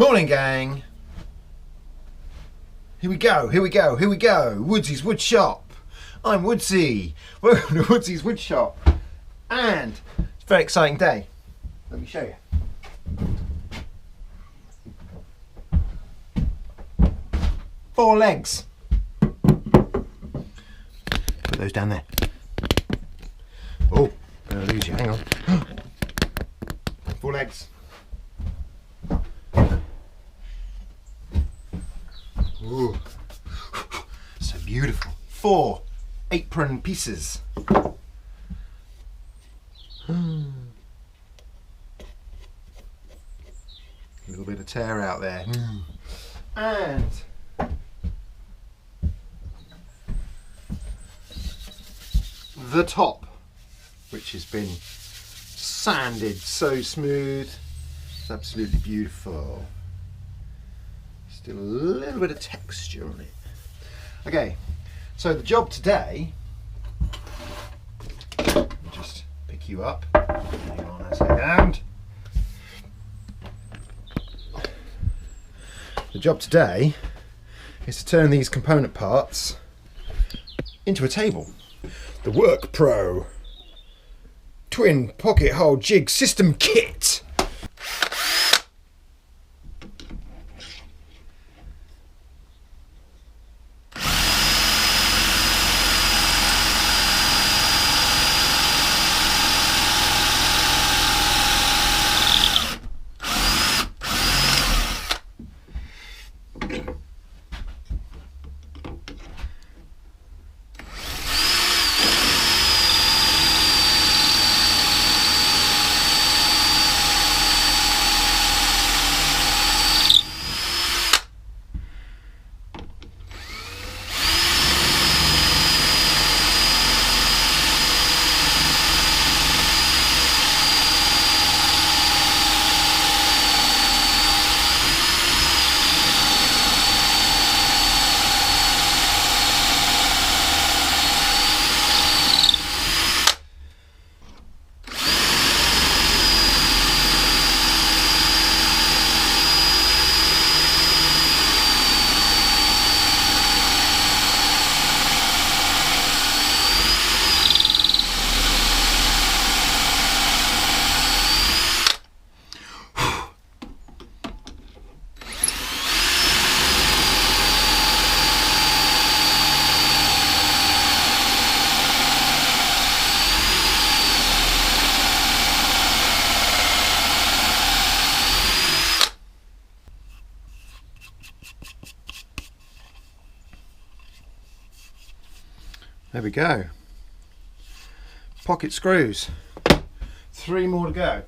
Morning, gang. Here we go. Woodsy's Woodshop. I'm Woodsy. Welcome to Woodsy's Woodshop. And it's a very exciting day. Let me show you. 4 legs. Put those down there. Oh, gonna lose you. Hang on. 4 legs. Ooh. So beautiful. 4 apron pieces. A little bit of tear out there. And the top, which has been sanded so smooth. It's absolutely beautiful. Still a little bit of texture on it. Okay, so the job today, let me just pick you up. Hang on a second. The job today is to turn these component parts into a table. The Work Pro Twin Pocket Hole Jig System Kit. There we go. Pocket screws. 3 more to go.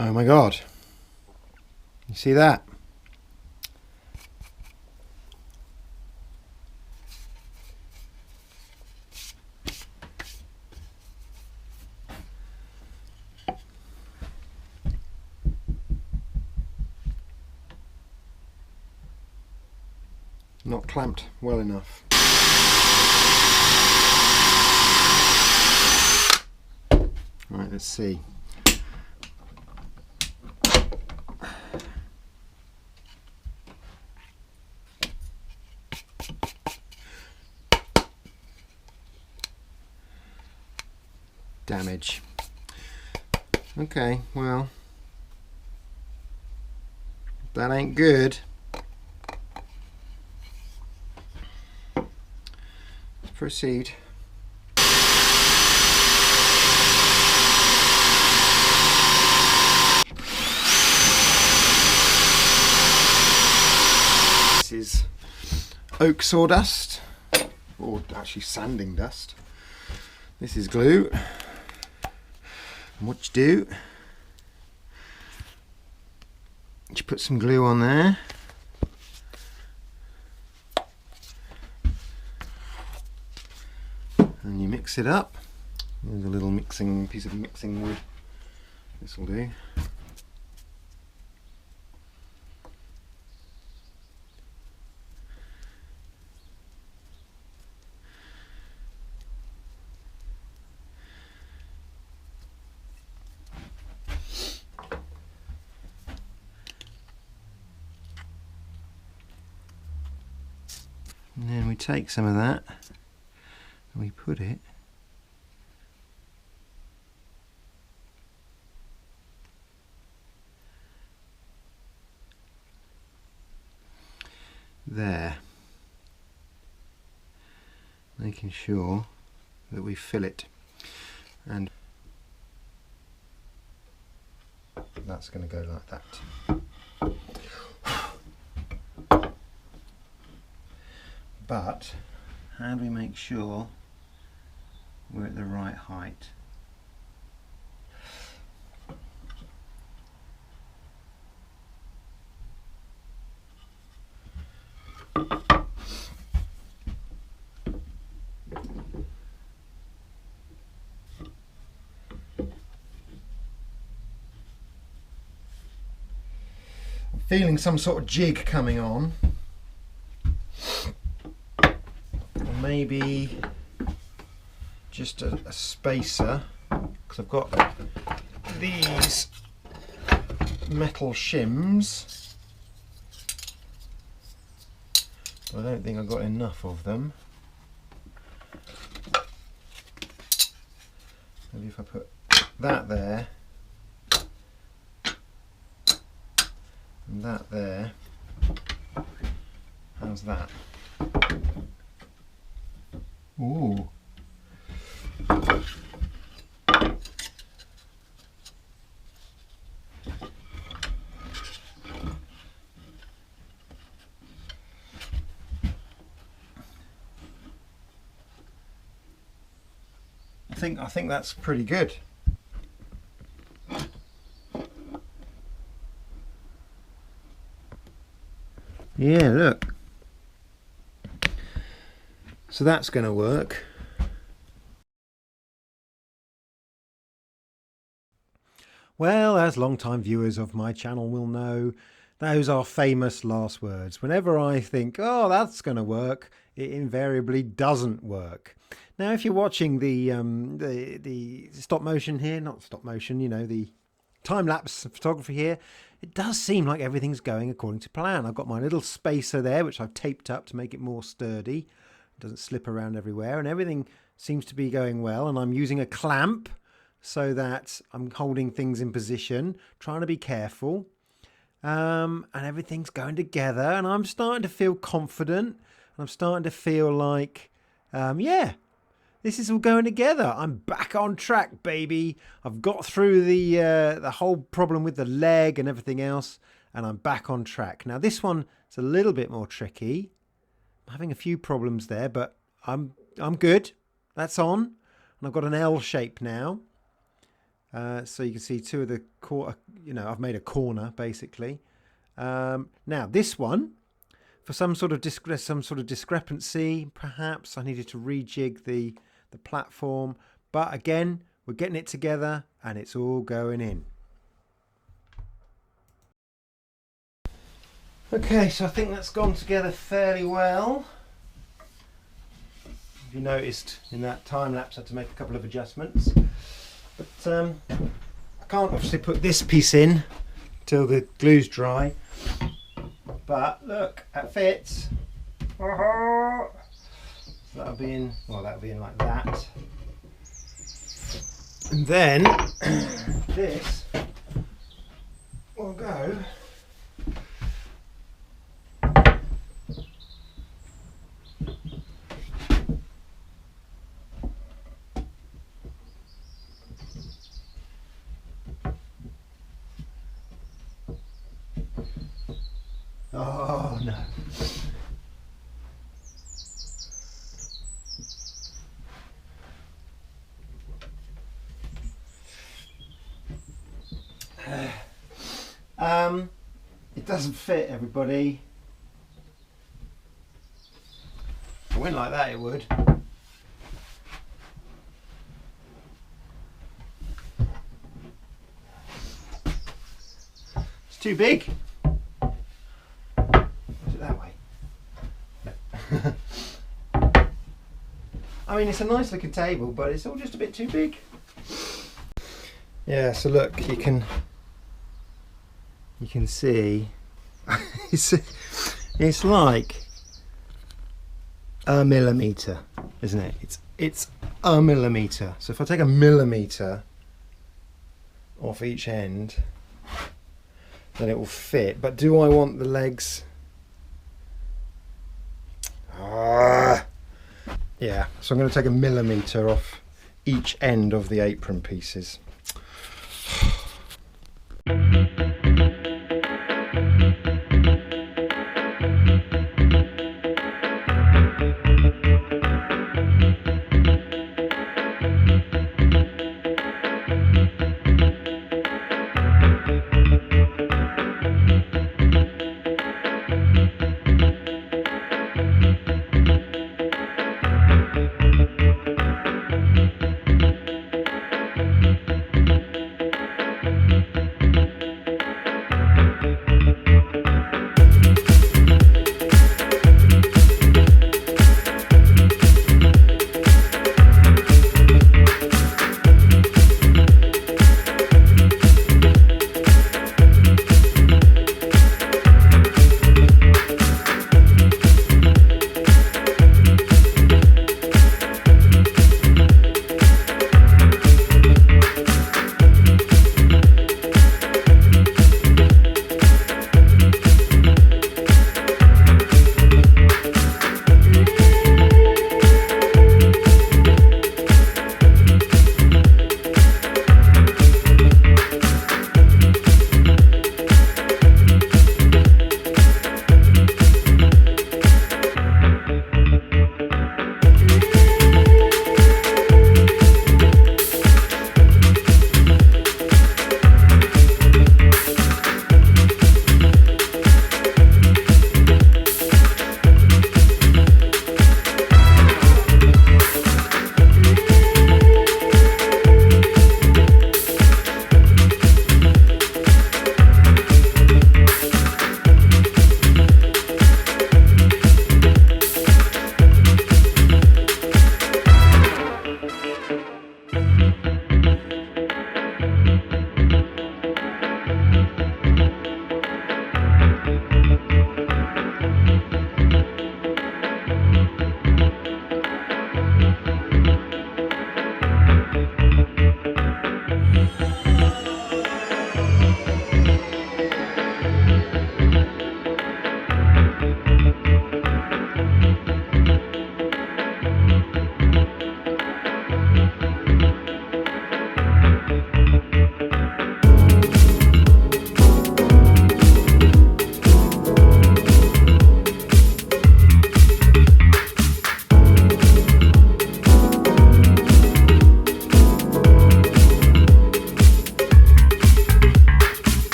Oh my God. You see that? Not clamped well enough. Right, let's see. Damage. Okay, well, that ain't good. Let's proceed. This is oak sawdust, or actually sanding dust. This is glue. And what you do You put some glue on there. And you mix it up. There's a little piece of mixing wood. This will do. And then we take some of that and we put it there, making sure that we fill it, and that's going to go like that. But how do we make sure we're at the right height? I'm feeling some sort of jig coming on. Maybe just a spacer, because I've got these metal shims, but I don't think I've got enough of them. Maybe if I put that there and that there, how's that? Ooh. I think that's pretty good. Yeah, look. So that's going to work. Well, as long-time viewers of my channel will know, those are famous last words. Whenever I think, oh, that's going to work, it invariably doesn't work. Now, if you're watching the stop motion here, not stop motion, you know, the time-lapse photography here, it does seem like everything's going according to plan. I've got my little spacer there, which I've taped up to make it more sturdy. It doesn't slip around everywhere, and everything seems to be going well. And I'm using a clamp so that I'm holding things in position, trying to be careful. And everything's going together, and I'm starting to feel confident. And I'm starting to feel like, yeah, this is all going together. I'm back on track, baby. I've got through the whole problem with the leg and everything else, and I'm back on track. Now this one is a little bit more tricky. I'm having a few problems there, but I'm good. That's on, and I've got an L shape now. So you can see two of the I've made a corner basically. Now this one, for some sort of discrepancy, perhaps I needed to rejig the platform, but again, we're getting it together and it's all going in. Okay, so I think that's gone together fairly well. If you noticed in that time lapse I had to make a couple of adjustments, but I can't obviously put this piece in till the glue's dry, but look, that fits. So that'll be in, well, that'll be in like that, and then this will go oh no. doesn't fit, everybody. If it went like that, it would. It's too big. Put it that way. I mean, it's a nice looking table, but it's all just a bit too big. Yeah, so look, you can see it's like a millimetre, isn't it? It's a millimetre. So if I take a millimetre off each end, then it will fit. But do I want the legs? Yeah, so I'm going to take a millimetre off each end of the apron pieces.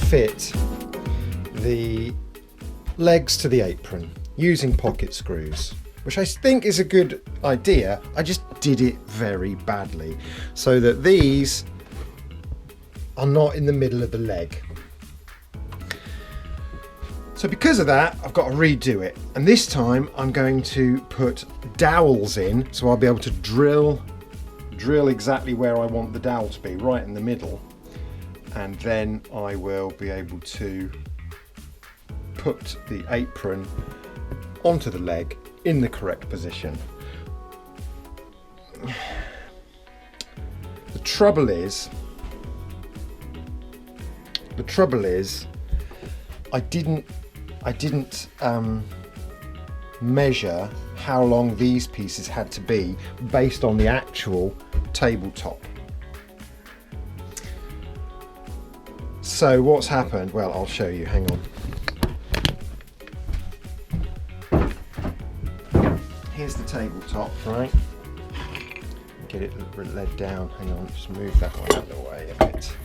Fit the legs to the apron using pocket screws, which I think is a good idea. I just did it very badly so that these are not in the middle of the leg. So because of that, I've got to redo it, and this time I'm going to put dowels in, so I'll be able to drill exactly where I want the dowel to be, right in the middle. And then I will be able to put the apron onto the leg in the correct position. The trouble is I didn't measure how long these pieces had to be based on the actual tabletop. So what's happened? Well, I'll show you, hang on. Here's the tabletop, right? Get it led down. Hang on, just move that one out of the way a bit.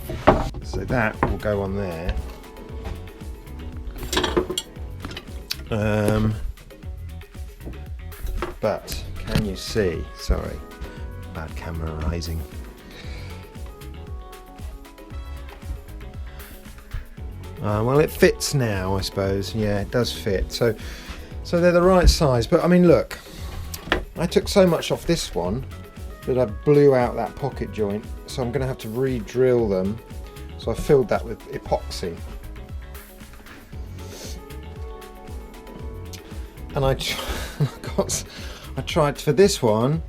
So that will go on there. But can you see? Sorry, bad camera rising. Well, it fits now, I suppose. Yeah, it does fit. So they're the right size. But I mean, look, I took so much off this one that I blew out that pocket joint. So I'm going to have to re-drill them. So I filled that with epoxy. And I tried for this one,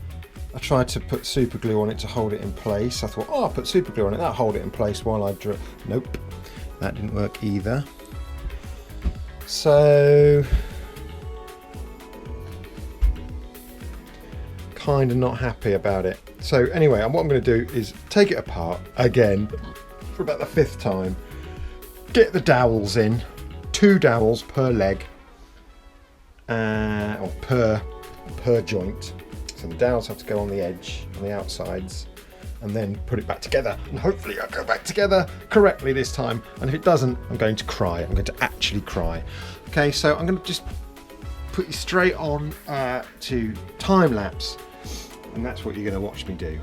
I tried to put super glue on it to hold it in place. I thought, oh, I'll put super glue on it, that'll hold it in place while I drill. Nope, that didn't work either. So, kind of not happy about it. So anyway, what I'm going to do is take it apart again for about the 5th time, get the dowels in, 2 dowels per leg, or per joint. So the dowels have to go on the edge, on the outsides, and then put it back together. And hopefully it'll go back together correctly this time. And if it doesn't, I'm going to cry. I'm going to actually cry. Okay, so I'm going to just put you straight on to time lapse, and that's what you're going to watch me do.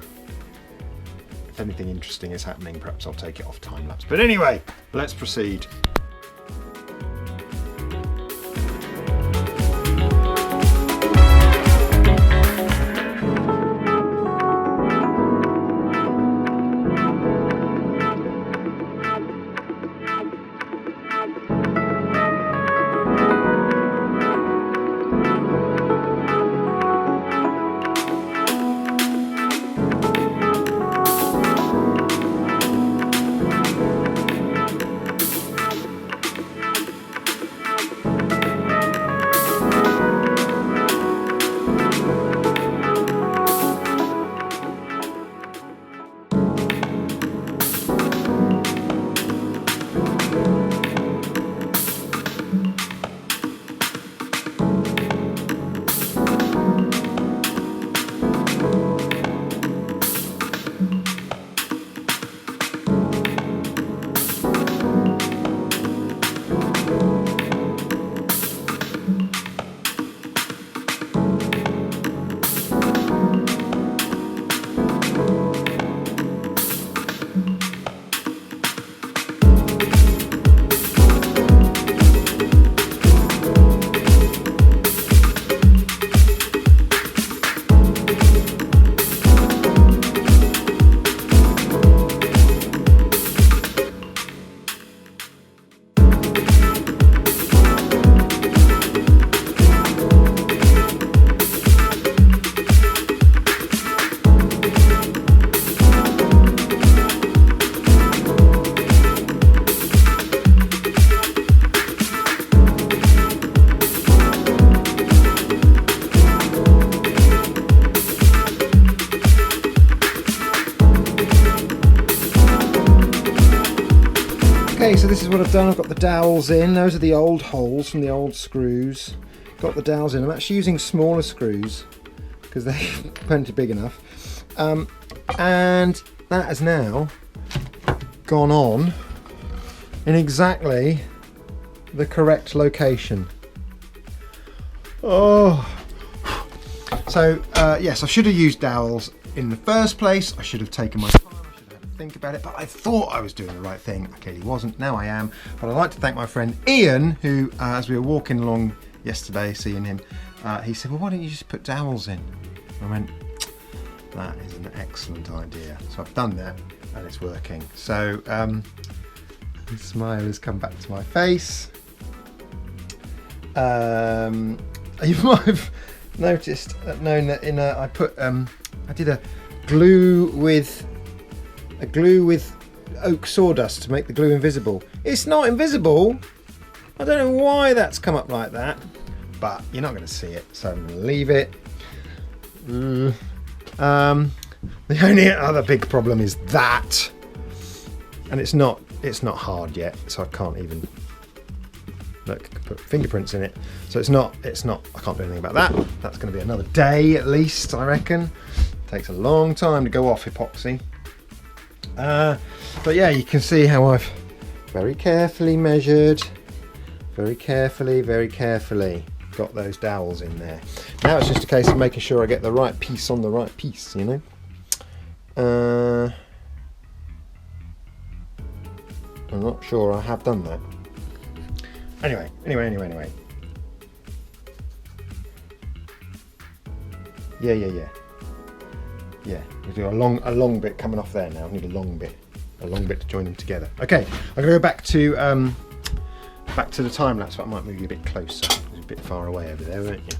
If anything interesting is happening, perhaps I'll take it off time lapse. But anyway, let's proceed. Okay, so this is what I've done. I've got the dowels in. Those are the old holes from the old screws. Got the dowels in. I'm actually using smaller screws because they're plenty big enough. And that has now gone on in exactly the correct location. Oh, so yes, I should have used dowels in the first place. I should have taken my time. I should have had to think about it, but I thought I was doing the right thing. I clearly wasn't. Now I am. But I'd like to thank my friend Ian, who, as we were walking along yesterday, seeing him, he said, "Well, why don't you just put dowels in?" I went, "That is an excellent idea." So I've done that, and it's working. So the smile has come back to my face. You might have noticed, known that in I put I did a glue with oak sawdust to make the glue invisible. It's not invisible. I don't know why that's come up like that, but you're not going to see it, so I'm going to leave it. The only other big problem is that, and it's not hard yet, so I can't even Look, put fingerprints in it. So it's not, I can't do anything about that. That's going to be another day at least, I reckon. Takes a long time to go off epoxy. But yeah, you can see how I've very carefully measured, very carefully got those dowels in there. Now it's just a case of making sure I get the right piece on the right piece, you know. I'm not sure I have done that. Anyway. Yeah, we do a long bit coming off there now. I need a long bit to join them together. Okay, I'm gonna go back to the time lapse, but I might move you a bit closer. It's a bit far away over there, aren't you?